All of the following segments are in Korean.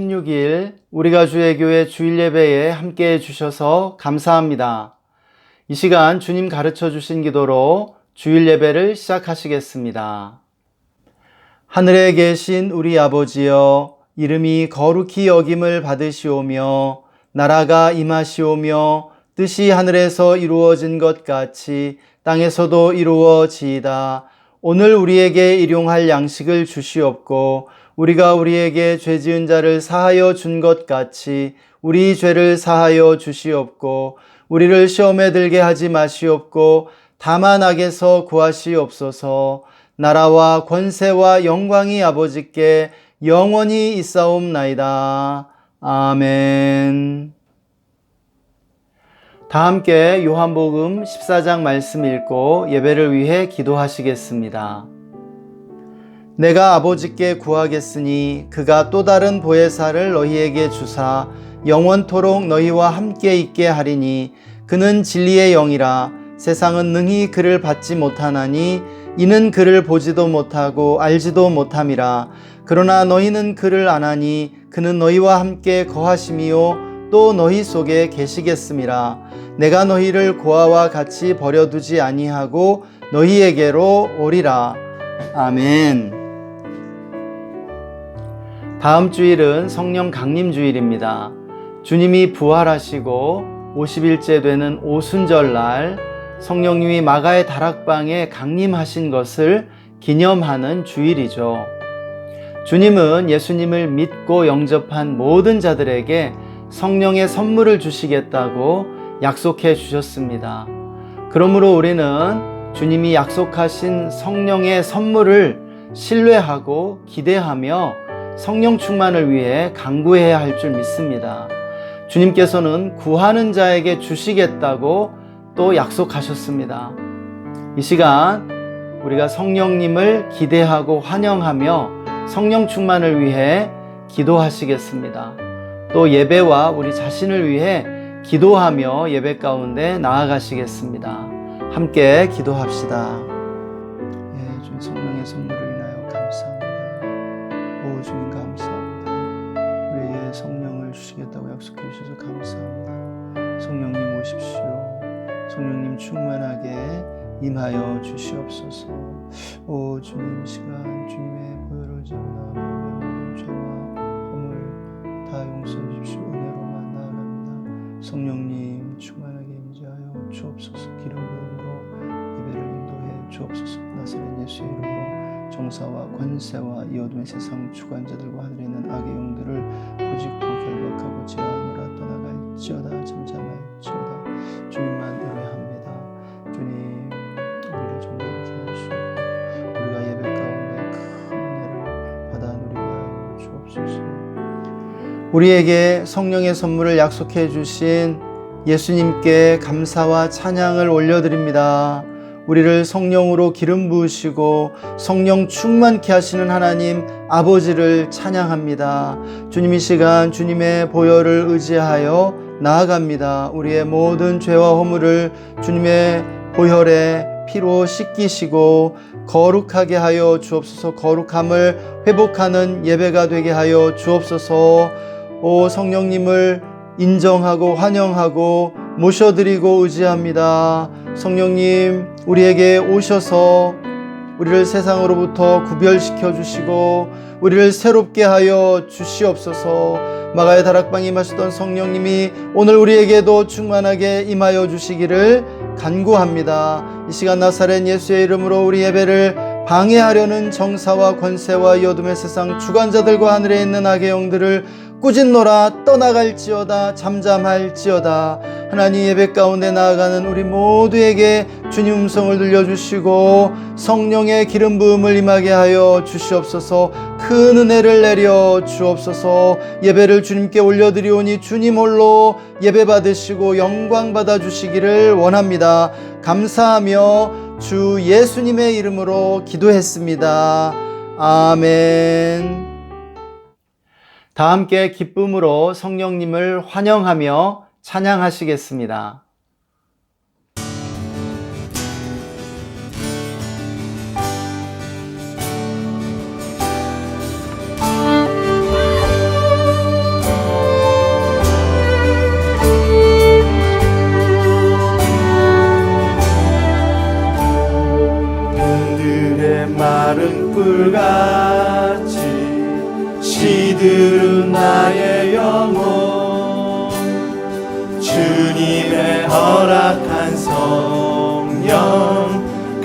16일 우리가 주의 교회 주일 예배에 함께 해주셔서 감사합니다. 이 시간 주님 가르쳐 주신 기도로 주일 예배를 시작하시겠습니다. 하늘에 계신 우리 아버지여, 이름이 거룩히 여김을 받으시오며 나라가 임하시오며 뜻이 하늘에서 이루어진 것 같이 땅에서도 이루어지이다. 오늘 우리에게 일용할 양식을 주시옵고 우리가 우리에게 죄 지은 자를 사하여 준 것 같이 우리 죄를 사하여 주시옵고 우리를 시험에 들게 하지 마시옵고 다만 악에서 구하시옵소서. 나라와 권세와 영광이 아버지께 영원히 있사옵나이다. 아멘. 다 함께 요한복음 14장 말씀 읽고 예배를 위해 기도하시겠습니다. 내가 아버지께 구하겠으니 그가 또 다른 보혜사를 너희에게 주사 영원토록 너희와 함께 있게 하리니 그는 진리의 영이라. 세상은 능히 그를 받지 못하나니 이는 그를 보지도 못하고 알지도 못함이라. 그러나 너희는 그를 아나니 그는 너희와 함께 거하심이요 또 너희 속에 계시겠음이라. 내가 너희를 고아와 같이 버려두지 아니하고 너희에게로 오리라. 아멘. 다음 주일은 성령 강림 주일입니다. 주님이 부활하시고 50일째 되는 오순절날 성령님이 마가의 다락방에 강림하신 것을 기념하는 주일이죠. 주님은 예수님을 믿고 영접한 모든 자들에게 성령의 선물을 주시겠다고 약속해 주셨습니다. 그러므로 우리는 주님이 약속하신 성령의 선물을 신뢰하고 기대하며 성령 충만을 위해 간구해야 할 줄 믿습니다. 주님께서는 구하는 자에게 주시겠다고 또 약속하셨습니다. 이 시간 우리가 성령님을 기대하고 환영하며 성령 충만을 위해 기도하시겠습니다. 또 예배와 우리 자신을 위해 기도하며 예배 가운데 나아가시겠습니다. 함께 기도합시다. 주님, 성령의 선물을 인하여 감사합니다. 오 주님 감사합니다. 우리에게 성령을 주시겠다고 약속해 주셔서 감사합니다. 성령님 오십시오. 성령님 충만하게 임하여 주시옵소서. 오 주님, 시간 주님의 보혈을 의지하며 모든 죄와 허물 다 용서해 주십시오. 은혜로만 나아갑니다. 성령님 충만하게 임재하여 주옵소서. 기름 부음으로 예배를 인도해 주옵소서. 나사렛 예수의 이름으로 정사와 권세와 이 어둠의 세상 주관자들과 하늘에 있는 악의 영들을 고집고 결박하고 제하노라. 떠나갈지어다. 잠잠할지어다. 주님만 의뢰합니다. 주님, 우리를 정죄해 주시옵소서. 우리가 예배 가운데 큰 은혜를 받아 누리게 하여 주옵소서. 우리에게 성령의 선물을 약속해 주신 예수님께 감사와 찬양을 올려드립니다. 우리를 성령으로 기름 부으시고 성령 충만케 하시는 하나님 아버지를 찬양합니다. 주님, 이 시간 주님의 보혈을 의지하여 나아갑니다. 우리의 모든 죄와 허물을 주님의 보혈의 피로 씻기시고 거룩하게 하여 주옵소서. 거룩함을 회복하는 예배가 되게 하여 주옵소서. 오 성령님을 인정하고 환영하고 모셔드리고 의지합니다. 성령님, 우리에게 오셔서 우리를 세상으로부터 구별시켜 주시고 우리를 새롭게 하여 주시옵소서. 마가의 다락방에 임하셨던 성령님이 오늘 우리에게도 충만하게 임하여 주시기를 간구합니다. 이 시간 나사렛 예수의 이름으로 우리 예배를 방해하려는 정사와 권세와 이 어둠의 세상 주관자들과 하늘에 있는 악의 영들을 꾸짖노라. 떠나갈지어다. 잠잠할지어다. 하나님, 예배 가운데 나아가는 우리 모두에게 주님 음성을 들려주시고 성령의 기름 부음을 임하게 하여 주시옵소서. 큰 은혜를 내려 주옵소서. 예배를 주님께 올려드리오니 주님 홀로 예배 받으시고 영광 받아 주시기를 원합니다. 감사하며 주 예수님의 이름으로 기도했습니다. 아멘. 다 함께 기쁨으로 성령님을 환영하며 찬양하시겠습니다. 시들은 나의 영혼 주님의 허락한 성령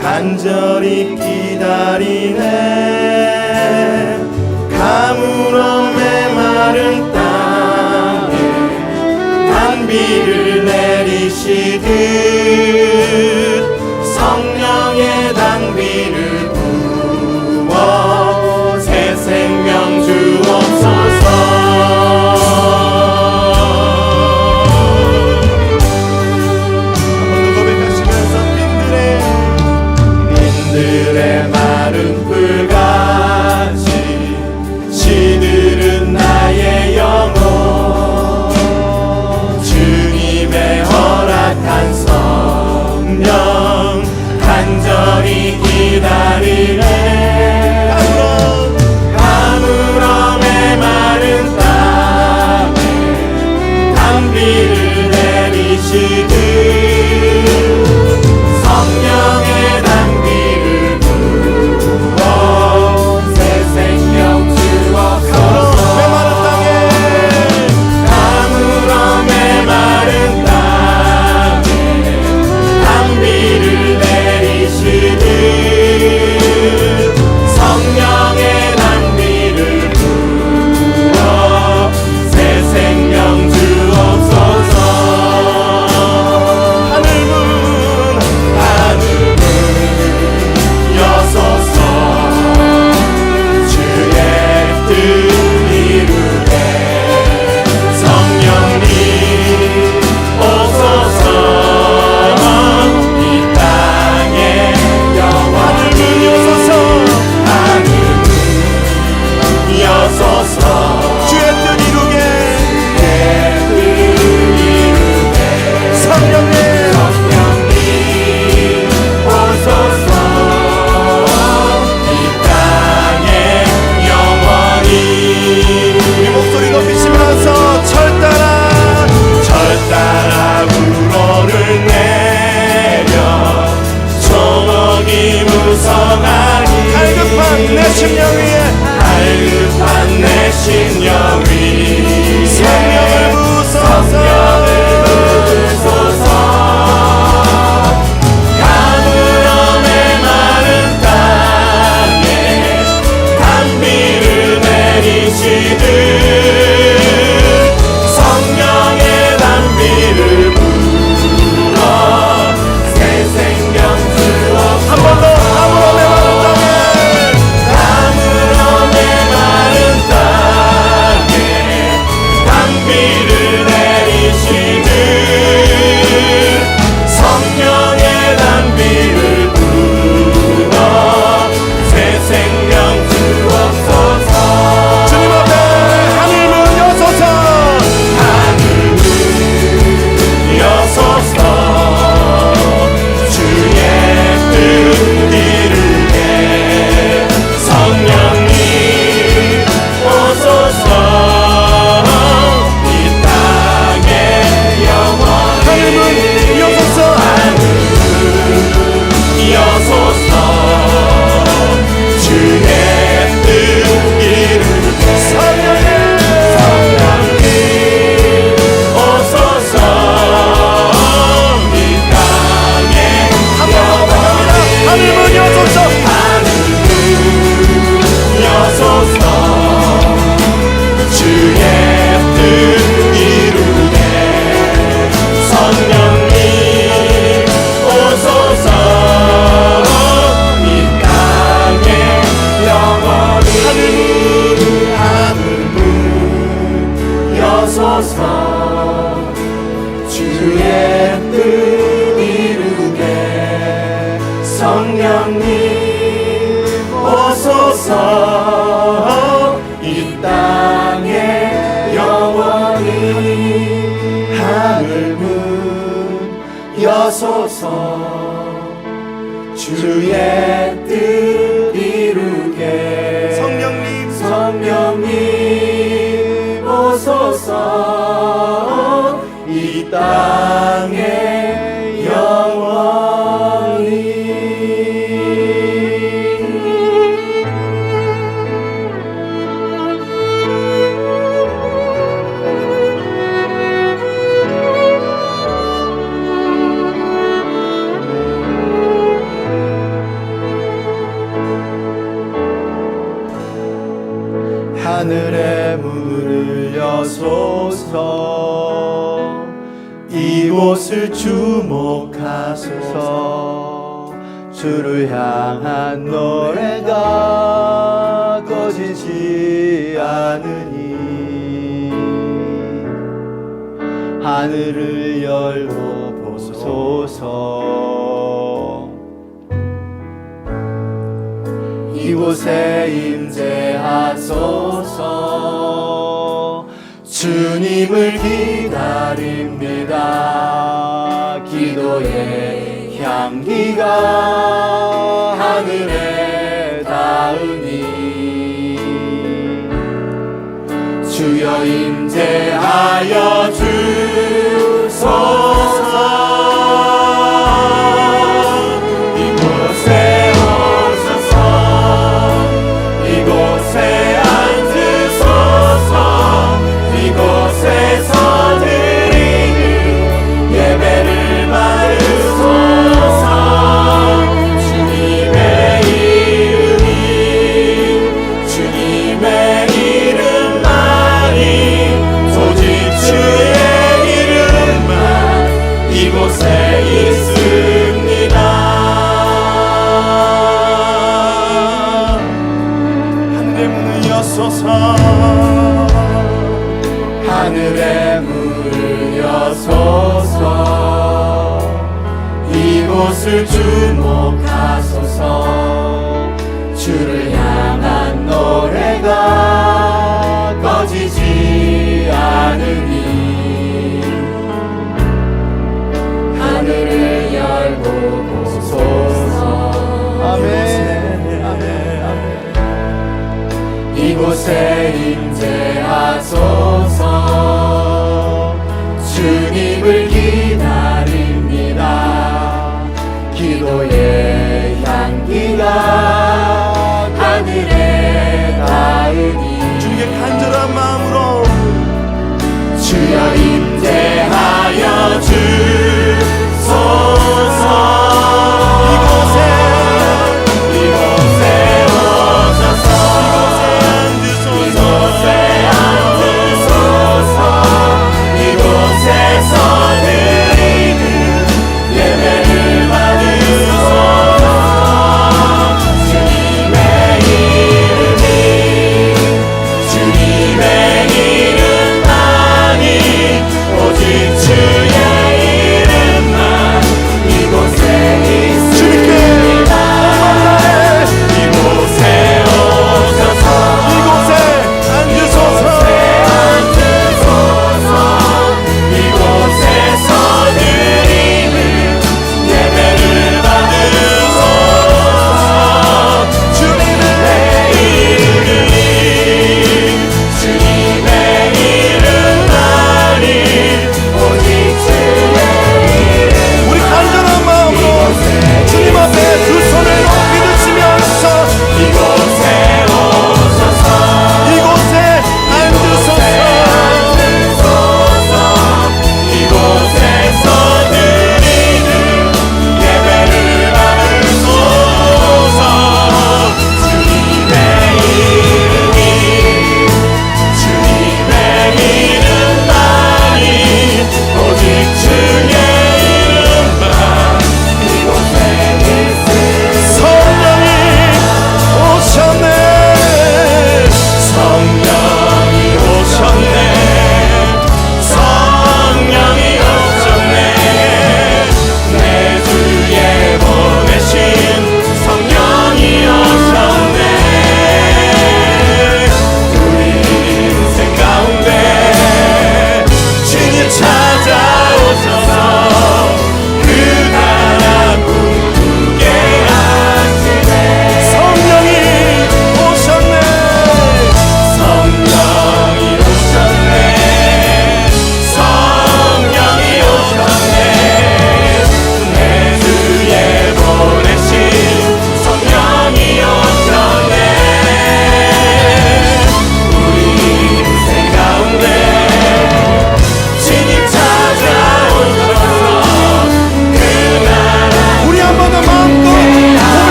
간절히 기다리네. 가물어 메마른 땅에 단비를 내리시듯 성령의 단비를 부어 새 생명 주옵소서. 한번 더 고백하시면서 빈들의 마른 풀같이 시들은 나의 영혼 주님의 허락한 성령 간절히 기다리네. 가물어 메마른 땅에 단비를 내리시듯 성령의 단비를 부어 새 생명 주옵소서. 가물어 메마른 땅에 단비를 내리시듯 성령의 단비를 부어 새 생명 주옵소서. 하늘문 여소서. 주의 뜻 이루게 성령님 오소서. 이 땅에 영원히 하늘문 여소서. 주의 뜻 이루게 성령님 오소서. 이 땅에 영원히 우리 목소리 높이시면서 철따라 우러를 내려 초목이 무성하니 갈급한 내 심령 위에 성령을 부으소서. 가물어 메마른 땅에 단비를 내리시듯 성령의 단비를 부어 새 생명 주옵소서. 한 번 더. 가물어 메마른 땅에 단비를 내리시듯 성령의 단비를 부어 새 생명 주옵소서. 주님 앞에 하늘문 여소서. 하늘문 여소서. 주의 뜻 이루게 성령님 오소서. 이 땅에 영원히 하늘문 여소서. 여소서. 주의 뜻 이루게 성령님 오소서. 이 땅에 영원히 하늘문 여소서. 여소서. 주의 뜻 이루게 성령님 오소서. 이 땅에 영원히 하늘문 여소서. 주의 뜻 이루게 성령님 오소서. 이 땅에 영원히 하늘문 여소서. 주의 뜻 이루게 성령님 오소서. 이 땅에 영원히 올려소서. 이곳을 주목하소서. 주를 향한 노래가 꺼지지 않으니 하늘을 열고 보소서. 이곳에 임재하소서. 주님을 기다립니다. 기도의 향기가 하늘에 닿으니 주여 임재하여 주소서. 이곳에 오셔서 이곳에 앉으소서. 이곳에서 드리는 예배를 받으소서. 주님의 이름이 주님의 이름만이 오직 주의 이름만 이곳에 있습니다. 하늘의 문을 여소서. 하늘의 문을 여소서. 이곳을 주목하소서. 주를 향한 노래가 꺼지지 않으니 하늘을 열고 보소서. 아멘. 이곳에 임재하소서. 주님을 기다립니다. 기도의 향기가 하늘에 닿으니 주님께 간절한 마음으로 주여 임재하여 주소서. 이곳에 오셔서 이곳에 앉으소서.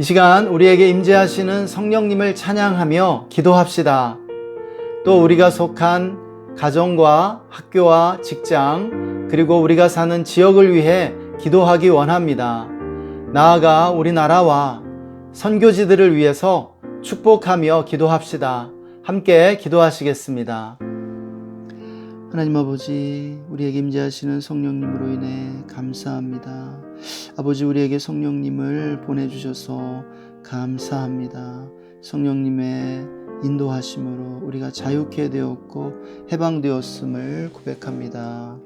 시간 우리에게 임재하시는 성령님을 찬양하며 기도합시다. 또 우리가 속한 가정과 학교와 직장, 그리고 우리가 사는 지역을 위해 기도하기 원합니다. 나아가 우리나라와 선교지들을 위해서 축복하며 기도합시다. 함께 기도하시겠습니다. 하나님 아버지, 우리에게 임재하시는 성령님으로 인해 감사합니다. 아버지, 우리에게 성령님을 보내주셔서 감사합니다. 성령님의 인도하심으로 우리가 자유케 되었고 해방되었음을 고백합니다.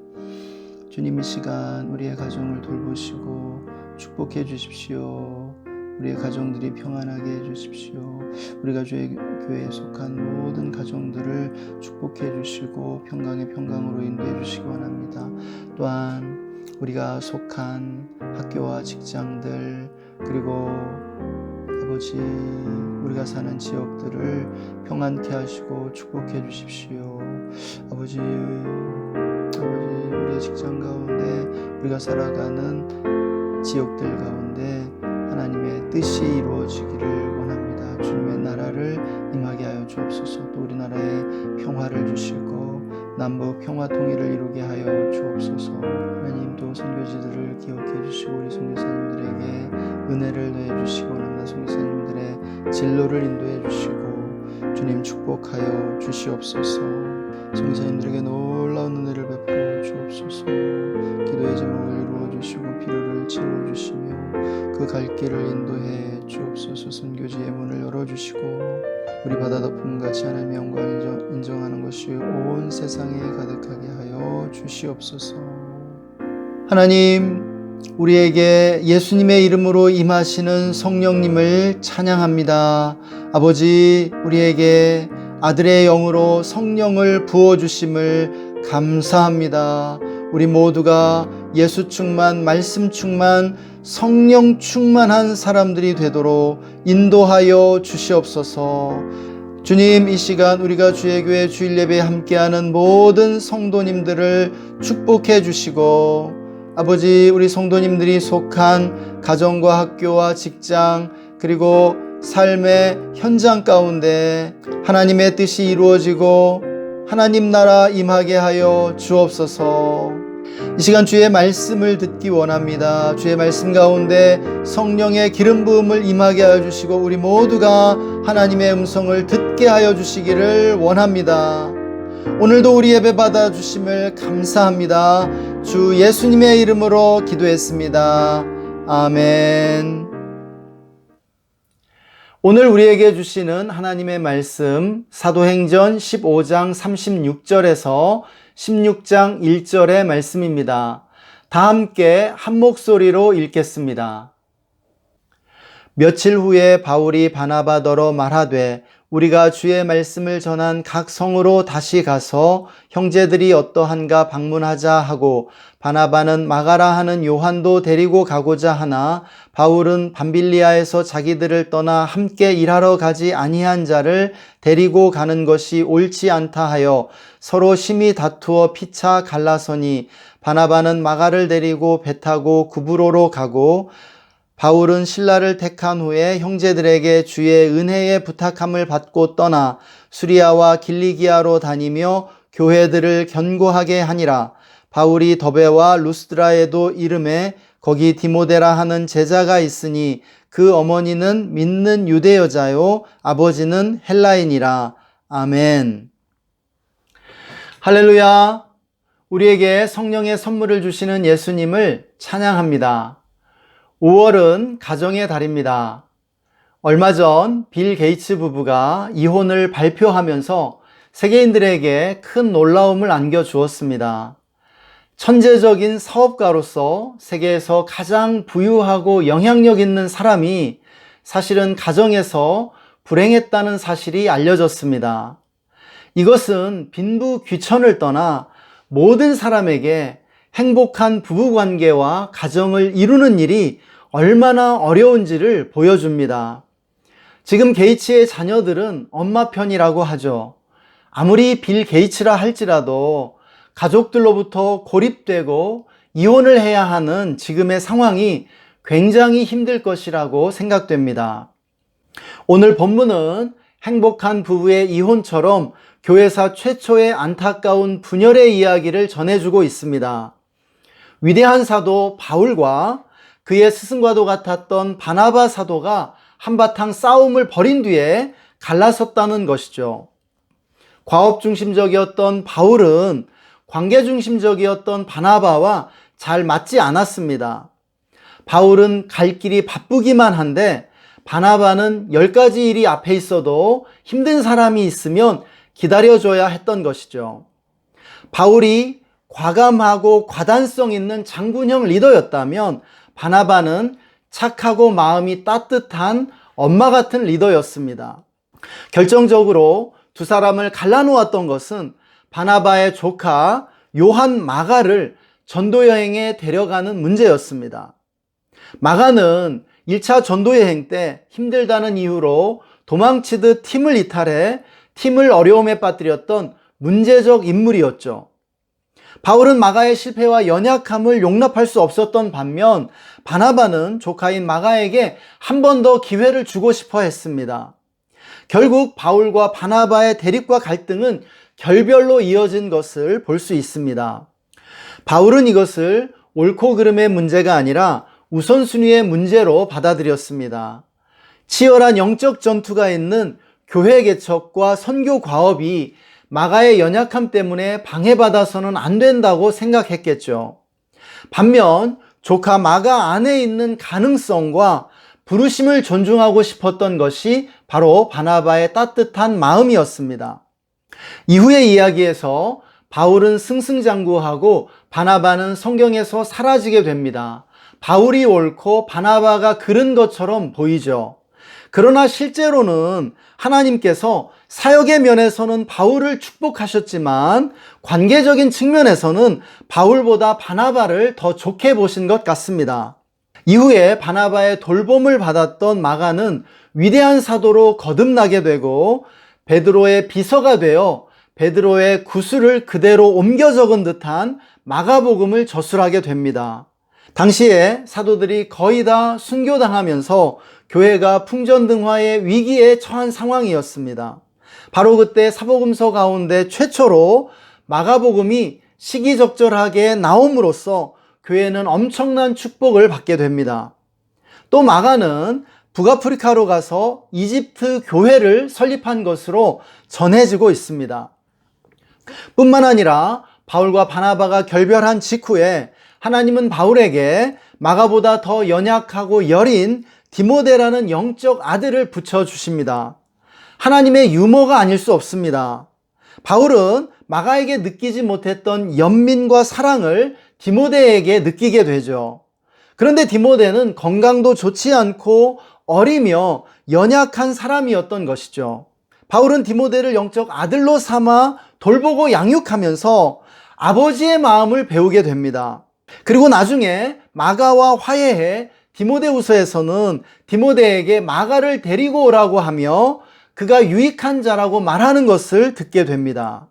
주님, 이 시간 우리의 가정을 돌보시고 축복해 주십시오. 우리의 가정들이 평안하게 해주십시오. 우리가 주의 교회에 속한 모든 가정들을 축복해 주시고 평강의 평강으로 인도해 주시기 원합니다. 또한 우리가 속한 학교와 직장들, 그리고 아버지, 우리가 사는 지역들을 평안케 하시고 축복해 주십시오. 아버지, 우리의 직장 가운데, 우리가 살아가는 지역들 가운데 하나님의 뜻이 이루어지기를 원합니다. 주님의 나라를 임하게 하여 주옵소서. 또 우리나라에 평화를 주시고 남북 평화 통일을 이루게 하여 주옵소서. 하나님, 또 선교지들을 기억해 주시고 우리 선교사님들에게 은혜를 더해 주시기 원합니다. 선교사님들의 진로를 인도해 주시고 주님 축복하여 주시옵소서. 선교사님들에게 놀라운 은혜를 베풀어 주옵소서. 기도의 제목을 이루어 주시고 필요를 채워 주시며 그 갈 길을 인도해 주옵소서. 선교지의 문을 열어주시고 우리 바다 덮음같이 하나님의 영광을 인정하는 것이 온 세상에 가득하게 하여 주시옵소서. 하나님, 우리에게 예수님의 이름으로 임하시는 성령님을 찬양합니다. 아버지, 우리에게 아들의 영으로 성령을 부어주심을 감사합니다. 우리 모두가 예수 충만, 말씀 충만, 성령 충만한 사람들이 되도록 인도하여 주시옵소서. 주님, 이 시간 우리가 주의 교회 주일 예배에 함께하는 모든 성도님들을 축복해 주시고 아버지, 우리 성도님들이 속한 가정과 학교와 직장, 그리고 삶의 현장 가운데 하나님의 뜻이 이루어지고 하나님 나라 임하게 하여 주옵소서. 이 시간 주의 말씀을 듣기 원합니다. 주의 말씀 가운데 성령의 기름 부음을 임하게 하여 주시고 우리 모두가 하나님의 음성을 듣게 하여 주시기를 원합니다. 오늘도 우리 예배 받아 주심을 감사합니다. 주 예수님의 이름으로 기도했습니다. 아멘. 오늘 우리에게 주시는 하나님의 말씀, 사도행전 15장 36절에서 16장 1절의 말씀입니다. 다 함께 한 목소리로 읽겠습니다. 며칠 후에 바울이 바나바더러 말하되 우리가 주의 말씀을 전한 각 성으로 다시 가서 형제들이 어떠한가 방문하자 하고 바나바는 마가라 하는 요한도 데리고 가고자 하나 바울은 밤빌리아에서 자기들을 떠나 함께 일하러 가지 아니한 자를 데리고 가는 것이 옳지 않다 하여 서로 심히 다투어 피차 갈라서니 바나바는 마가를 데리고 배 타고 구브로로 가고 바울은 신라를 택한 후에 형제들에게 주의 은혜의 부탁함을 받고 떠나 수리아와 길리기아로 다니며 교회들을 견고하게 하니라. 바울이 더베와 루스드라에도 이름에 거기 디모데라 하는 제자가 있으니 그 어머니는 믿는 유대 여자요 아버지는 헬라인이라. 아멘. 할렐루야. 우리에게 성령의 선물을 주시는 예수님을 찬양합니다. 5월은 가정의 달입니다. 얼마 전 빌 게이츠 부부가 이혼을 발표하면서 세계인들에게 큰 놀라움을 안겨주었습니다. 천재적인 사업가로서 세계에서 가장 부유하고 영향력 있는 사람이 사실은 가정에서 불행했다는 사실이 알려졌습니다. 이것은 빈부귀천을 떠나 모든 사람에게 행복한 부부관계와 가정을 이루는 일이 얼마나 어려운지를 보여줍니다. 지금 게이츠의 자녀들은 엄마 편이라고 하죠. 아무리 빌 게이츠라 할지라도 가족들로부터 고립되고 이혼을 해야 하는 지금의 상황이 굉장히 힘들 것이라고 생각됩니다. 오늘 본문은 행복한 부부의 이혼처럼 교회사 최초의 안타까운 분열의 이야기를 전해주고 있습니다. 위대한 사도 바울과 그의 스승과도 같았던 바나바 사도가 한바탕 싸움을 벌인 뒤에 갈라섰다는 것이죠. 과업 중심적이었던 바울은 관계 중심적이었던 바나바와 잘 맞지 않았습니다. 바울은 갈 길이 바쁘기만 한데 바나바는 10가지 일이 앞에 있어도 힘든 사람이 있으면 기다려줘야 했던 것이죠. 바울이 과감하고 과단성 있는 장군형 리더였다면 바나바는 착하고 마음이 따뜻한 엄마 같은 리더였습니다. 결정적으로 두 사람을 갈라놓았던 것은 바나바의 조카 요한 마가를 전도여행에 데려가는 문제였습니다. 마가는 1차 전도여행 때 힘들다는 이유로 도망치듯 팀을 이탈해 팀을 어려움에 빠뜨렸던 문제적 인물이었죠. 바울은 마가의 실패와 연약함을 용납할 수 없었던 반면 바나바는 조카인 마가에게 한 번 더 기회를 주고 싶어 했습니다. 결국 바울과 바나바의 대립과 갈등은 결별로 이어진 것을 볼 수 있습니다. 바울은 이것을 옳고 그름의 문제가 아니라 우선순위의 문제로 받아들였습니다. 치열한 영적 전투가 있는 교회 개척과 선교 과업이 마가의 연약함 때문에 방해받아서는 안 된다고 생각했겠죠. 반면 조카 마가 안에 있는 가능성과 부르심을 존중하고 싶었던 것이 바로 바나바의 따뜻한 마음이었습니다. 이후의 이야기에서 바울은 승승장구하고 바나바는 성경에서 사라지게 됩니다. 바울이 옳고 바나바가 그른 것처럼 보이죠. 그러나 실제로는 하나님께서 사역의 면에서는 바울을 축복하셨지만 관계적인 측면에서는 바울보다 바나바를 더 좋게 보신 것 같습니다. 이후에 바나바의 돌봄을 받았던 마가는 위대한 사도로 거듭나게 되고 베드로의 비서가 되어 베드로의 구술을 그대로 옮겨 적은 듯한 마가복음을 저술하게 됩니다. 당시에 사도들이 거의 다 순교당하면서 교회가 풍전등화의 위기에 처한 상황이었습니다. 바로 그때 사복음서 가운데 최초로 마가복음이 시기적절하게 나옴으로써 교회는 엄청난 축복을 받게 됩니다. 또 마가는 북아프리카로 가서 이집트 교회를 설립한 것으로 전해지고 있습니다. 뿐만 아니라 바울과 바나바가 결별한 직후에 하나님은 바울에게 마가보다 더 연약하고 여린 디모데라는 영적 아들을 붙여주십니다. 하나님의 유머가 아닐 수 없습니다. 바울은 마가에게 느끼지 못했던 연민과 사랑을 디모데에게 느끼게 되죠. 그런데 디모데는 건강도 좋지 않고 어리며 연약한 사람이었던 것이죠. 바울은 디모데를 영적 아들로 삼아 돌보고 양육하면서 아버지의 마음을 배우게 됩니다. 그리고 나중에 마가와 화해해 디모데후서에서는 디모데에게 마가를 데리고 오라고 하며 그가 유익한 자라고 말하는 것을 듣게 됩니다.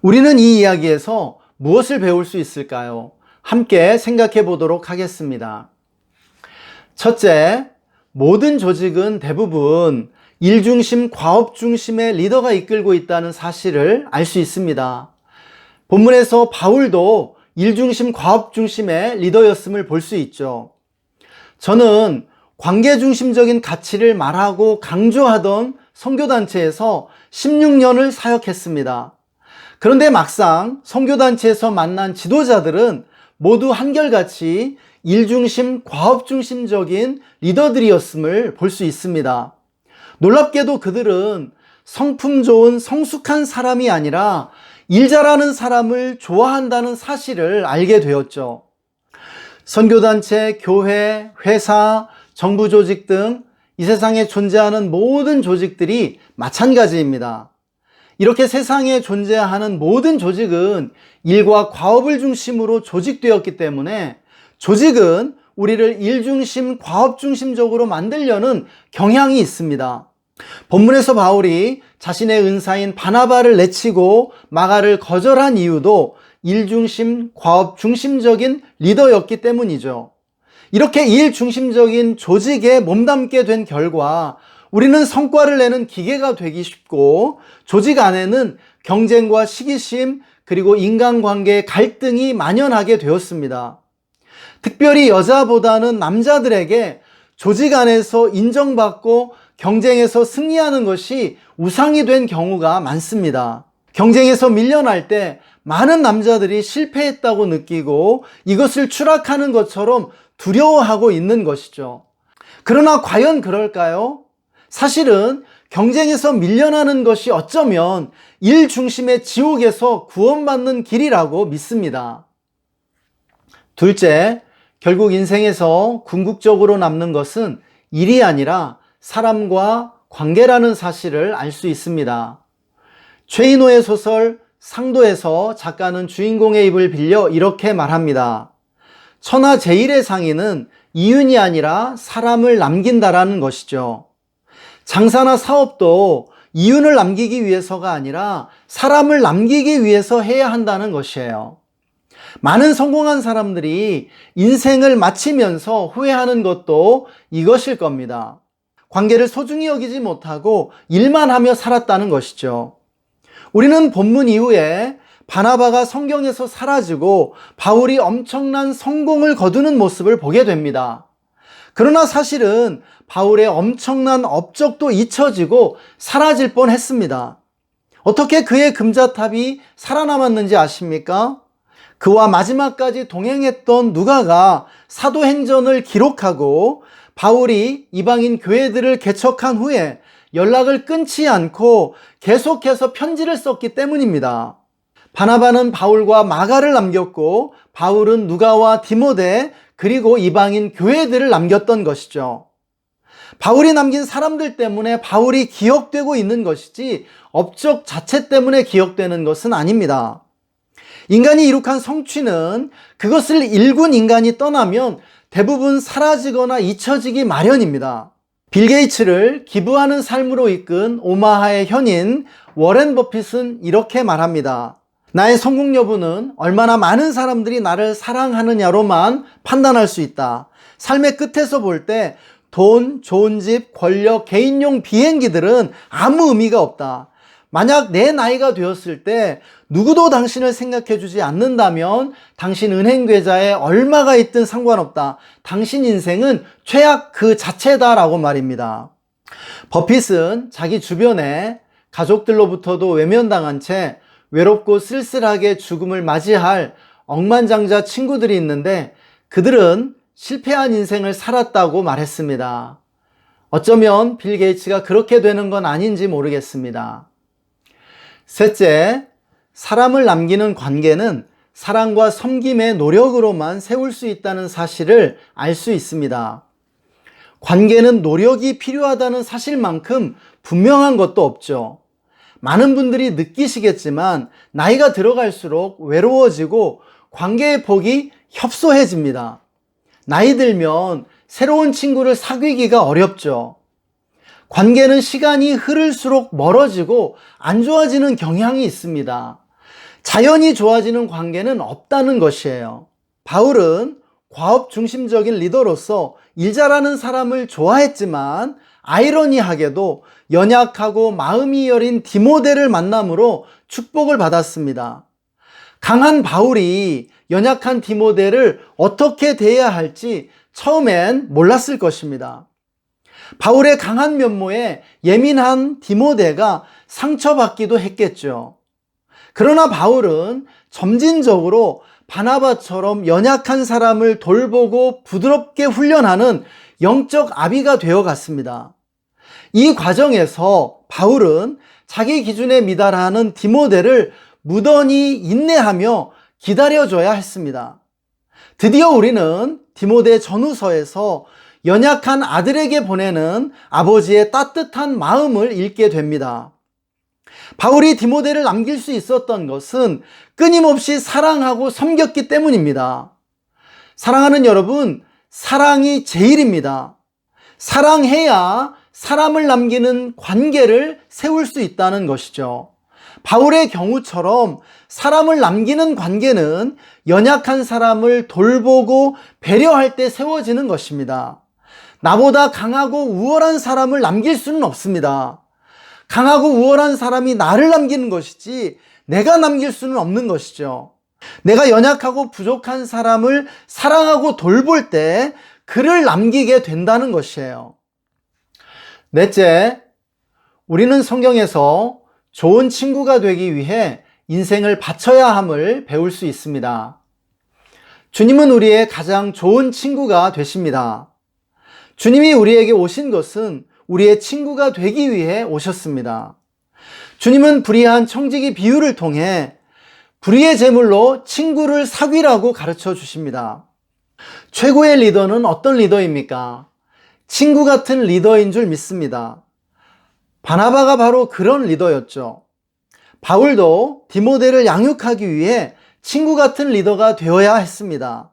우리는 이 이야기에서 무엇을 배울 수 있을까요? 함께 생각해 보도록 하겠습니다. 첫째, 모든 조직은 대부분 일중심, 과업중심의 리더가 이끌고 있다는 사실을 알 수 있습니다. 본문에서 바울도 일중심, 과업중심의 리더였음을 볼 수 있죠. 저는 관계중심적인 가치를 말하고 강조하던 선교단체에서 16년을 사역했습니다. 그런데 막상 선교단체에서 만난 지도자들은 모두 한결같이 일중심, 과업중심적인 리더들이었음을 볼 수 있습니다. 놀랍게도 그들은 성품 좋은 성숙한 사람이 아니라 일 잘하는 사람을 좋아한다는 사실을 알게 되었죠. 선교단체, 교회, 회사, 정부 조직 등 이 세상에 존재하는 모든 조직들이 마찬가지입니다. 이렇게 세상에 존재하는 모든 조직은 일과 과업을 중심으로 조직되었기 때문에 조직은 우리를 일중심, 과업중심적으로 만들려는 경향이 있습니다. 본문에서 바울이 자신의 은사인 바나바를 내치고 마가를 거절한 이유도 일중심, 과업중심적인 리더였기 때문이죠. 이렇게 일 중심적인 조직에 몸담게 된 결과 우리는 성과를 내는 기계가 되기 쉽고 조직 안에는 경쟁과 시기심 그리고 인간관계의 갈등이 만연하게 되었습니다. 특별히 여자보다는 남자들에게 조직 안에서 인정받고 경쟁에서 승리하는 것이 우상이 된 경우가 많습니다. 경쟁에서 밀려날 때 많은 남자들이 실패했다고 느끼고 이것을 추락하는 것처럼 두려워하고 있는 것이죠. 그러나 과연 그럴까요? 사실은 경쟁에서 밀려나는 것이 어쩌면 일 중심의 지옥에서 구원받는 길이라고 믿습니다. 둘째, 결국 인생에서 궁극적으로 남는 것은 일이 아니라 사람과 관계라는 사실을 알 수 있습니다. 최인호의 소설 상도에서 작가는 주인공의 입을 빌려 이렇게 말합니다. 천하 제일의 상의는 이윤이 아니라 사람을 남긴다라는 것이죠. 장사나 사업도 이윤을 남기기 위해서가 아니라 사람을 남기기 위해서 해야 한다는 것이에요. 많은 성공한 사람들이 인생을 마치면서 후회하는 것도 이것일 겁니다. 관계를 소중히 여기지 못하고 일만 하며 살았다는 것이죠. 우리는 본문 이후에 바나바가 성경에서 사라지고 바울이 엄청난 성공을 거두는 모습을 보게 됩니다. 그러나 사실은 바울의 엄청난 업적도 잊혀지고 사라질 뻔했습니다. 어떻게 그의 금자탑이 살아남았는지 아십니까? 그와 마지막까지 동행했던 누가가 사도행전을 기록하고 바울이 이방인 교회들을 개척한 후에 연락을 끊지 않고 계속해서 편지를 썼기 때문입니다. 바나바는 바울과 마가를 남겼고 바울은 누가와 디모데 그리고 이방인 교회들을 남겼던 것이죠. 바울이 남긴 사람들 때문에 바울이 기억되고 있는 것이지 업적 자체 때문에 기억되는 것은 아닙니다. 인간이 이룩한 성취는 그것을 일군 인간이 떠나면 대부분 사라지거나 잊혀지기 마련입니다. 빌 게이츠를 기부하는 삶으로 이끈 오마하의 현인 워렌 버핏은 이렇게 말합니다. 나의 성공 여부는 얼마나 많은 사람들이 나를 사랑하느냐로만 판단할 수 있다. 삶의 끝에서 볼 때 돈, 좋은 집, 권력, 개인용 비행기들은 아무 의미가 없다. 만약 내 나이가 되었을 때 누구도 당신을 생각해 주지 않는다면 당신 은행 계좌에 얼마가 있든 상관없다. 당신 인생은 최악 그 자체다라고 말입니다. 버핏은 자기 주변에 가족들로부터도 외면당한 채 외롭고 쓸쓸하게 죽음을 맞이할 억만장자 친구들이 있는데 그들은 실패한 인생을 살았다고 말했습니다. 어쩌면 빌 게이츠가 그렇게 되는 건 아닌지 모르겠습니다. 셋째, 사람을 남기는 관계는 사랑과 섬김의 노력으로만 세울 수 있다는 사실을 알 수 있습니다. 관계는 노력이 필요하다는 사실만큼 분명한 것도 없죠. 많은 분들이 느끼시겠지만 나이가 들어갈수록 외로워지고 관계의 폭이 협소해집니다. 나이 들면 새로운 친구를 사귀기가 어렵죠. 관계는 시간이 흐를수록 멀어지고 안 좋아지는 경향이 있습니다. 자연히 좋아지는 관계는 없다는 것이에요. 바울은 과업 중심적인 리더로서 일 잘하는 사람을 좋아했지만 아이러니하게도 연약하고 마음이 여린 디모데를 만남으로 축복을 받았습니다. 강한 바울이 연약한 디모데를 어떻게 대해야 할지 처음엔 몰랐을 것입니다. 바울의 강한 면모에 예민한 디모데가 상처받기도 했겠죠. 그러나 바울은 점진적으로 바나바처럼 연약한 사람을 돌보고 부드럽게 훈련하는 영적 아비가 되어 갔습니다. 이 과정에서 바울은 자기 기준에 미달하는 디모데를 무던히 인내하며 기다려줘야 했습니다. 드디어 우리는 디모데 전후서에서 연약한 아들에게 보내는 아버지의 따뜻한 마음을 읽게 됩니다. 바울이 디모데를 남길 수 있었던 것은 끊임없이 사랑하고 섬겼기 때문입니다. 사랑하는 여러분, 사랑이 제일입니다. 사랑해야 사람을 남기는 관계를 세울 수 있다는 것이죠. 바울의 경우처럼 사람을 남기는 관계는 연약한 사람을 돌보고 배려할 때 세워지는 것입니다. 나보다 강하고 우월한 사람을 남길 수는 없습니다. 강하고 우월한 사람이 나를 남기는 것이지 내가 남길 수는 없는 것이죠. 내가 연약하고 부족한 사람을 사랑하고 돌볼 때 그를 남기게 된다는 것이에요. 넷째, 우리는 성경에서 좋은 친구가 되기 위해 인생을 바쳐야 함을 배울 수 있습니다. 주님은 우리의 가장 좋은 친구가 되십니다. 주님이 우리에게 오신 것은 우리의 친구가 되기 위해 오셨습니다. 주님은 불의한 청지기 비유를 통해 불의의 제물로 친구를 사귀라고 가르쳐 주십니다. 최고의 리더는 어떤 리더입니까? 친구 같은 리더인 줄 믿습니다. 바나바가 바로 그런 리더였죠. 바울도 디모데를 양육하기 위해 친구 같은 리더가 되어야 했습니다.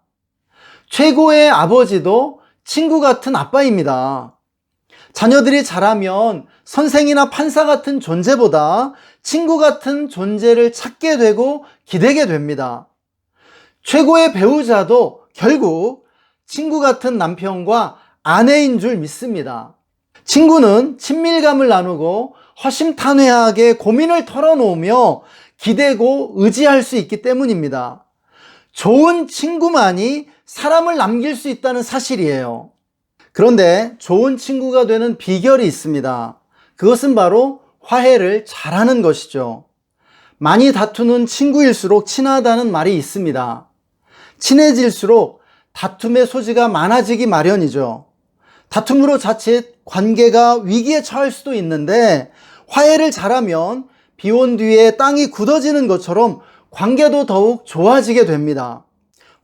최고의 아버지도 친구 같은 아빠입니다. 자녀들이 자라면 선생이나 판사 같은 존재보다 친구 같은 존재를 찾게 되고 기대게 됩니다. 최고의 배우자도 결국 친구 같은 남편과 아내인 줄 믿습니다. 친구는 친밀감을 나누고 허심탄회하게 고민을 털어놓으며 기대고 의지할 수 있기 때문입니다. 좋은 친구만이 사람을 남길 수 있다는 사실이에요. 그런데 좋은 친구가 되는 비결이 있습니다. 그것은 바로 화해를 잘하는 것이죠. 많이 다투는 친구일수록 친하다는 말이 있습니다. 친해질수록 다툼의 소지가 많아지기 마련이죠. 다툼으로 자칫 관계가 위기에 처할 수도 있는데 화해를 잘하면 비 온 뒤에 땅이 굳어지는 것처럼 관계도 더욱 좋아지게 됩니다.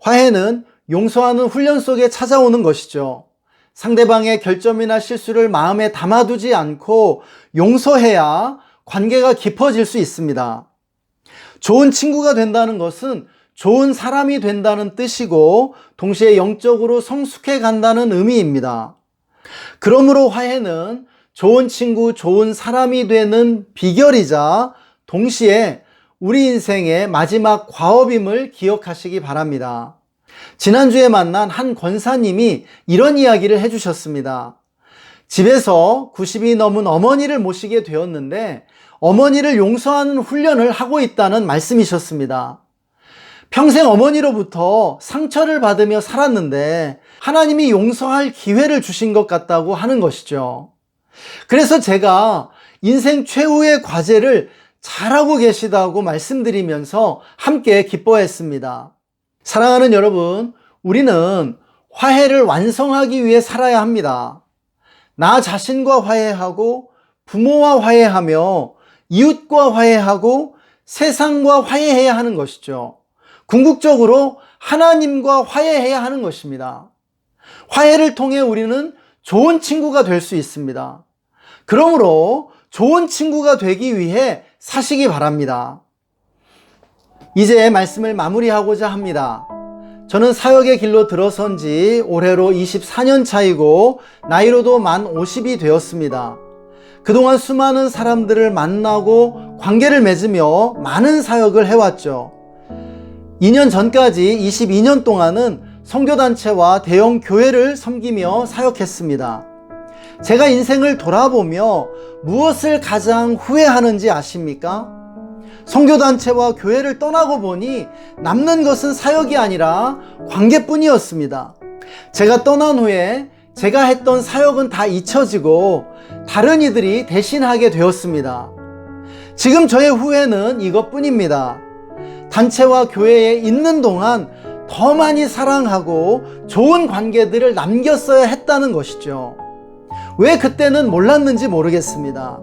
화해는 용서하는 훈련 속에 찾아오는 것이죠. 상대방의 결점이나 실수를 마음에 담아두지 않고 용서해야 관계가 깊어질 수 있습니다. 좋은 친구가 된다는 것은 좋은 사람이 된다는 뜻이고 동시에 영적으로 성숙해 간다는 의미입니다. 그러므로 화해는 좋은 친구, 좋은 사람이 되는 비결이자 동시에 우리 인생의 마지막 과업임을 기억하시기 바랍니다. 지난주에 만난 한 권사님이 이런 이야기를 해주셨습니다. 집에서 90이 넘은 어머니를 모시게 되었는데 어머니를 용서하는 훈련을 하고 있다는 말씀이셨습니다. 평생 어머니로부터 상처를 받으며 살았는데 하나님이 용서할 기회를 주신 것 같다고 하는 것이죠. 그래서 제가 인생 최후의 과제를 잘하고 계시다고 말씀드리면서 함께 기뻐했습니다. 사랑하는 여러분, 우리는 화해를 완성하기 위해 살아야 합니다. 나 자신과 화해하고 부모와 화해하며 이웃과 화해하고 세상과 화해해야 하는 것이죠. 궁극적으로 하나님과 화해해야 하는 것입니다. 화해를 통해 우리는 좋은 친구가 될 수 있습니다. 그러므로 좋은 친구가 되기 위해 사시기 바랍니다. 이제 말씀을 마무리하고자 합니다. 저는 사역의 길로 들어선 지 올해로 24년 차이고 나이로도 만 50이 되었습니다. 그동안 수많은 사람들을 만나고 관계를 맺으며 많은 사역을 해왔죠. 2년 전까지 22년 동안은 선교단체와 대형 교회를 섬기며 사역했습니다. 제가 인생을 돌아보며 무엇을 가장 후회하는지 아십니까? 선교단체와 교회를 떠나고 보니 남는 것은 사역이 아니라 관계뿐이었습니다. 제가 떠난 후에 제가 했던 사역은 다 잊혀지고 다른 이들이 대신하게 되었습니다. 지금 저의 후회는 이것뿐입니다. 단체와 교회에 있는 동안 더 많이 사랑하고 좋은 관계들을 남겼어야 했다는 것이죠. 왜 그때는 몰랐는지 모르겠습니다.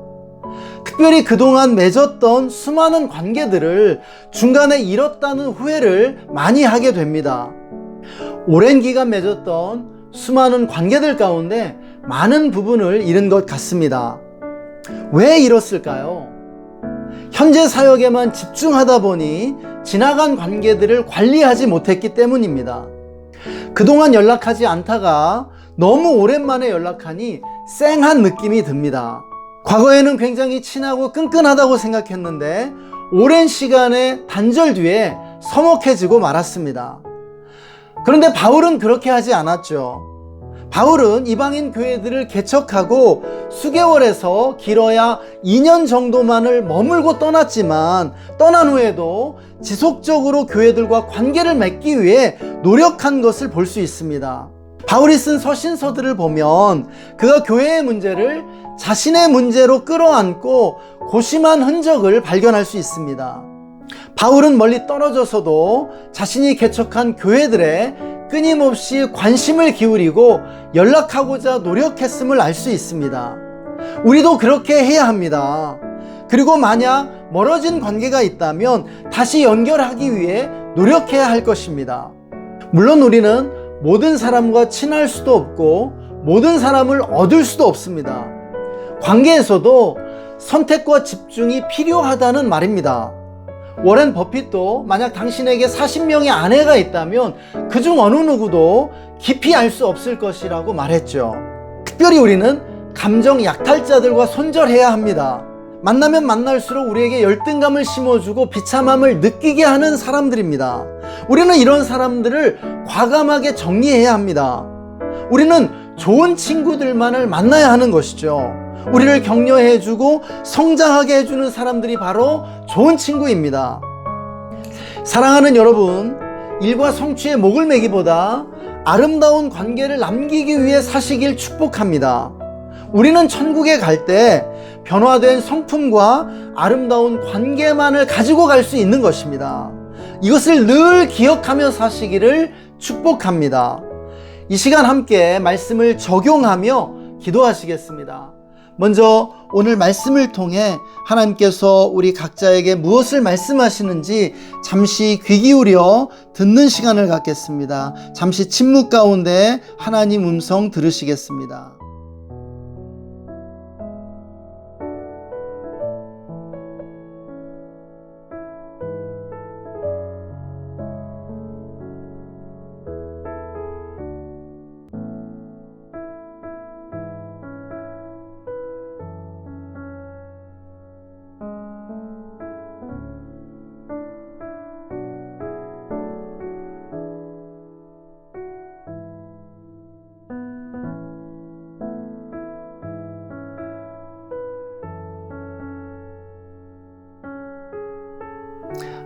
특별히 그동안 맺었던 수많은 관계들을 중간에 잃었다는 후회를 많이 하게 됩니다. 오랜 기간 맺었던 수많은 관계들 가운데 많은 부분을 잃은 것 같습니다. 왜 잃었을까요? 현재 사역에만 집중하다 보니 지나간 관계들을 관리하지 못했기 때문입니다. 그동안 연락하지 않다가 너무 오랜만에 연락하니 쌩한 느낌이 듭니다. 과거에는 굉장히 친하고 끈끈하다고 생각했는데 오랜 시간의 단절 뒤에 서먹해지고 말았습니다. 그런데 바울은 그렇게 하지 않았죠. 바울은 이방인 교회들을 개척하고 수개월에서 길어야 2년 정도만을 머물고 떠났지만 떠난 후에도 지속적으로 교회들과 관계를 맺기 위해 노력한 것을 볼 수 있습니다. 바울이 쓴 서신서들을 보면 그가 교회의 문제를 자신의 문제로 끌어안고 고심한 흔적을 발견할 수 있습니다. 바울은 멀리 떨어져서도 자신이 개척한 교회들에 끊임없이 관심을 기울이고 연락하고자 노력했음을 알 수 있습니다. 우리도 그렇게 해야 합니다. 그리고 만약 멀어진 관계가 있다면 다시 연결하기 위해 노력해야 할 것입니다. 물론 우리는 모든 사람과 친할 수도 없고 모든 사람을 얻을 수도 없습니다. 관계에서도 선택과 집중이 필요하다는 말입니다. 워렌 버핏도 만약 당신에게 40명의 아내가 있다면 그중 어느 누구도 깊이 알 수 없을 것이라고 말했죠. 특별히 우리는 감정 약탈자들과 손절해야 합니다. 만나면 만날수록 우리에게 열등감을 심어주고 비참함을 느끼게 하는 사람들입니다. 우리는 이런 사람들을 과감하게 정리해야 합니다. 우리는 좋은 친구들만을 만나야 하는 것이죠. 우리를 격려해주고 성장하게 해주는 사람들이 바로 좋은 친구입니다. 사랑하는 여러분, 일과 성취에 목을 매기보다 아름다운 관계를 남기기 위해 사시길 축복합니다. 우리는 천국에 갈 때 변화된 성품과 아름다운 관계만을 가지고 갈 수 있는 것입니다. 이것을 늘 기억하며 사시기를 축복합니다. 이 시간 함께 말씀을 적용하며 기도하시겠습니다. 먼저 오늘 말씀을 통해 하나님께서 우리 각자에게 무엇을 말씀하시는지 잠시 귀 기울여 듣는 시간을 갖겠습니다. 잠시 침묵 가운데 하나님 음성 들으시겠습니다.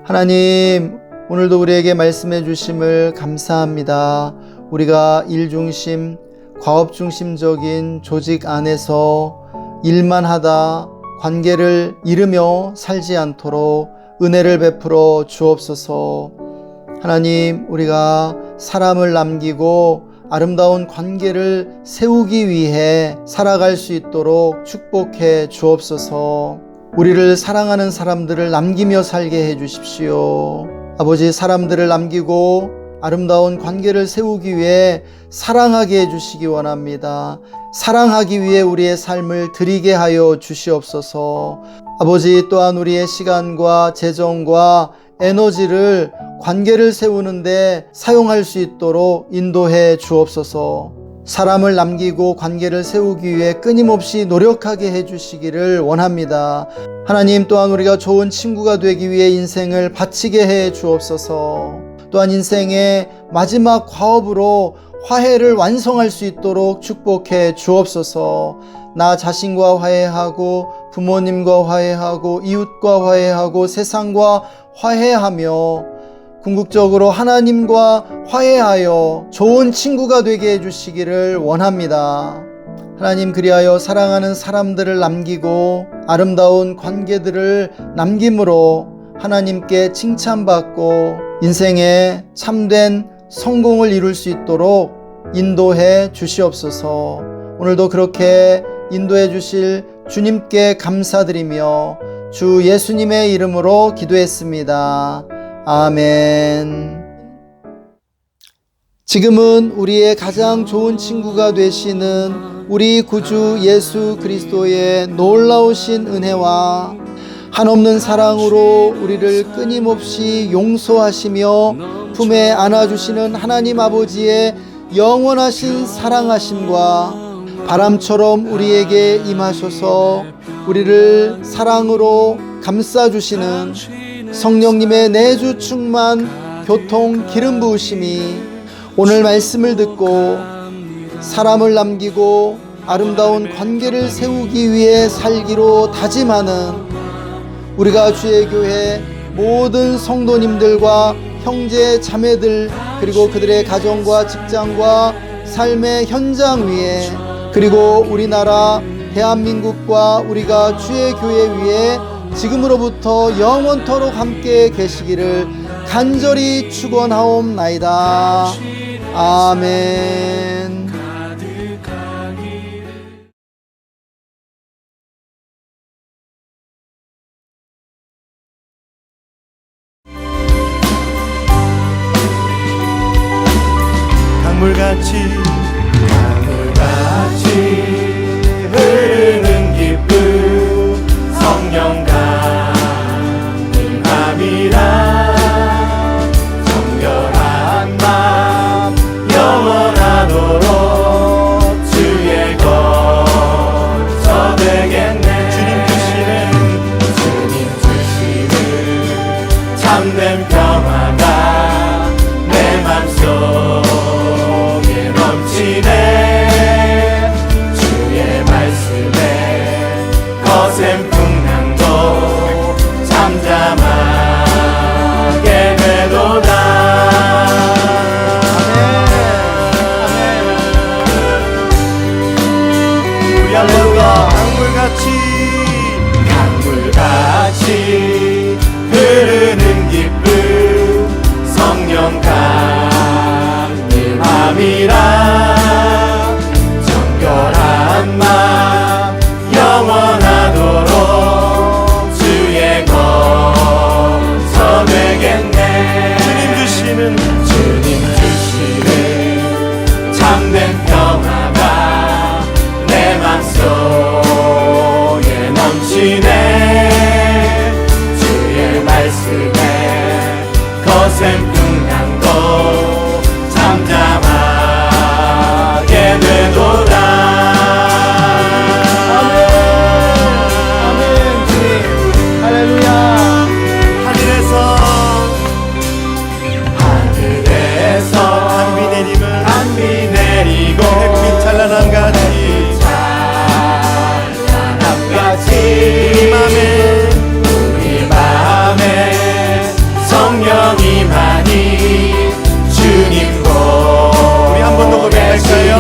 하나님, 오늘도 우리에게 말씀해 주심을 감사합니다. 우리가 일중심, 과업중심적인 조직 안에서 일만 하다 관계를 잃으며 살지 않도록 은혜를 베풀어 주옵소서. 하나님, 우리가 사람을 남기고 아름다운 관계를 세우기 위해 살아갈 수 있도록 축복해 주옵소서. 우리를 사랑하는 사람들을 남기며 살게 해 주십시오. 아버지, 사람들을 남기고 아름다운 관계를 세우기 위해 사랑하게 해 주시기 원합니다. 사랑하기 위해 우리의 삶을 드리게 하여 주시옵소서. 아버지, 또한 우리의 시간과 재정과 에너지를 관계를 세우는데 사용할 수 있도록 인도해 주옵소서. 사람을 남기고 관계를 세우기 위해 끊임없이 노력하게 해주시기를 원합니다. 하나님, 또한 우리가 좋은 친구가 되기 위해 인생을 바치게 해 주옵소서. 또한 인생의 마지막 과업으로 화해를 완성할 수 있도록 축복해 주옵소서. 나 자신과 화해하고 부모님과 화해하고 이웃과 화해하고 세상과 화해하며 궁극적으로 하나님과 화해하여 좋은 친구가 되게 해주시기를 원합니다. 하나님, 그리하여 사랑하는 사람들을 남기고 아름다운 관계들을 남김으로 하나님께 칭찬받고 인생에 참된 성공을 이룰 수 있도록 인도해 주시옵소서. 오늘도 그렇게 인도해 주실 주님께 감사드리며 주 예수님의 이름으로 기도했습니다. 아멘. 지금은 우리의 가장 좋은 친구가 되시는 우리 구주 예수 그리스도의 놀라우신 은혜와 한없는 사랑으로 우리를 끊임없이 용서하시며 품에 안아주시는 하나님 아버지의 영원하신 사랑하심과 바람처럼 우리에게 임하셔서 우리를 사랑으로 감싸주시는 성령님의 내주 충만, 교통, 기름 부으심이 오늘 말씀을 듣고 사람을 남기고 아름다운 관계를 세우기 위해 살기로 다짐하는 우리가 주의 교회 모든 성도님들과 형제 자매들, 그리고 그들의 가정과 직장과 삶의 현장 위에, 그리고 우리나라 대한민국과 우리가 주의 교회 위에 지금으로부터 영원토록 함께 계시기를 간절히 축원하옵나이다. 아멘. 강물같이 흐르는 기쁨 성령 강림함이라 정결한 맘 영원하도록 주의 거처 되겠네. 주님 주시는 참된 평화가 내 맘속에 넘치네. 주의 말씀에 거센 풍랑도 잠잠하게 되도다. 우리 할렐루야. 강물같이 흐르는 기쁨 성령 강림함이라 정결한 맘 영원하도록 주의 거처 되겠네. 주님 주시는 참된 평화가 내 맘속에 넘치네. 주의 말씀에 거센 풍랑도 잠잠하게 되도다. 아멘. 아멘. 주님 할렐루야. 하늘에서 단비 내리고 햇빛 찬란한 같이 우리 맘에 성령이만이 주님 보 우리 한 번 더 고백할까요?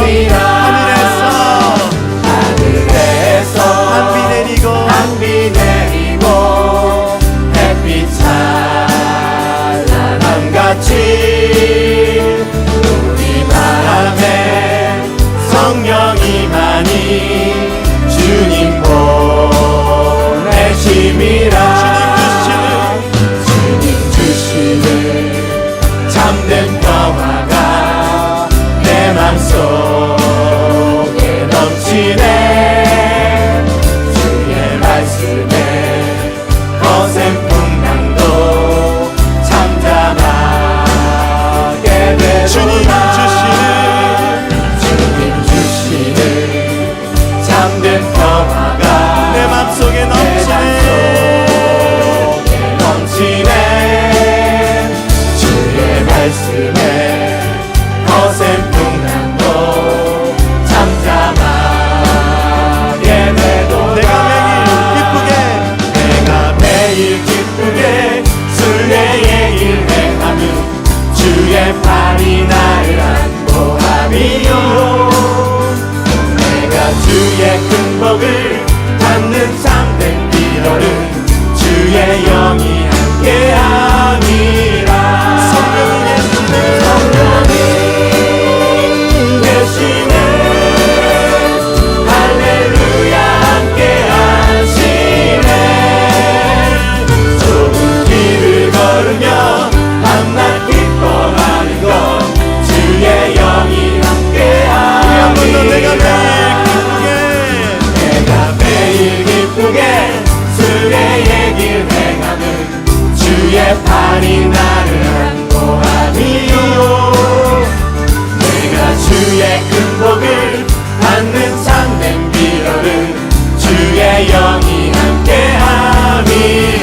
하늘에서 단비 내리고 햇빛 찬란한 같이 우리 맘에 성령이만이 주님 보내심이라. 주님 주시는 참된 평화가 내 맘속에 넘치네. 주의 말씀에 거센 풍랑도 잠잠하게 되도다. 주님 주시는 참된 평화가 내 맘속에 넘치네. 주의 말씀에 거센 풍랑도 잠잠하게 되도. 내가 매일 기쁘게 순례의 길 행하며 주의 팔이 나를 안보함이요. 내가 주의 큰 복을 받는 참된 비결은 주의 영이 함께함이라. 성령이 계시네. 할렐루야 함께하시네. 좁은 길을 걸으며 밤낮 기뻐하는 것 주의 영이 함께하니. 내가 매일 기쁘게 순례의 길 행하는 주의 팔이 나를 안보하니요. 내가 주의 큰 복을 받는 참된 비결은 주의 영이 함께함이.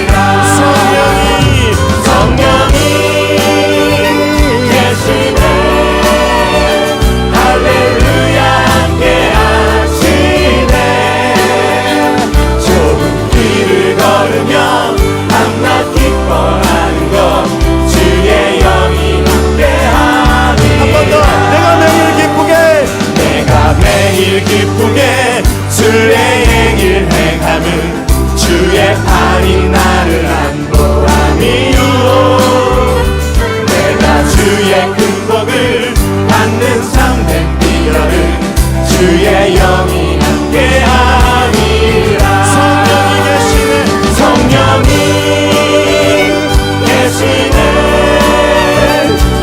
하나님 나를 안보함이요 내가 주의 큰 복을 받는 참된 비결은 주의 영이 함께함이라 성령이 계시네 성령이 계시네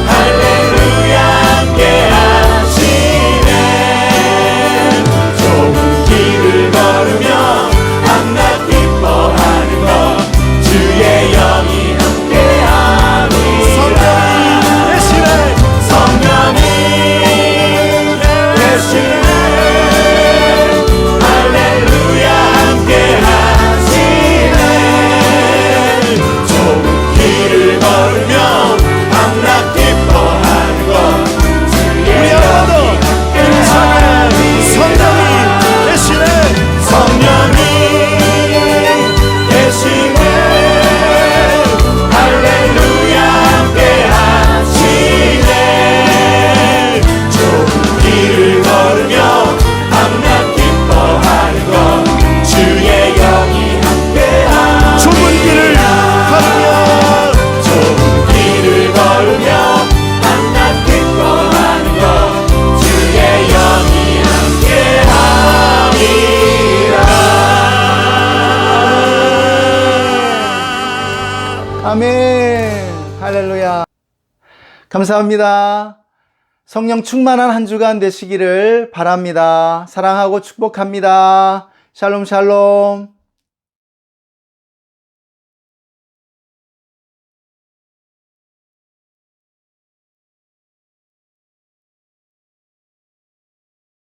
할렐루야 함께하시네 좁은 길을 걸으며 밤낮 기뻐하는 것 주의 영이 함께함이라 성령이 계시네 할렐루야 함께하시네 좁은 길을 걸으며 밤낮 기뻐하는 것 주의 영이 성령이 계시네 할렐루야 함께하시네 좁은 길을 걸으며 밤낮 기뻐하는 것 주의 영이 함께하시네 좁은 길을 걸으며 밤낮 기뻐하는 것 주의 영이 함께함이라 아멘. 할렐루야. 감사합니다. 성령 충만한 한 주간 되시기를 바랍니다. 사랑하고 축복합니다. 샬롬 샬롬.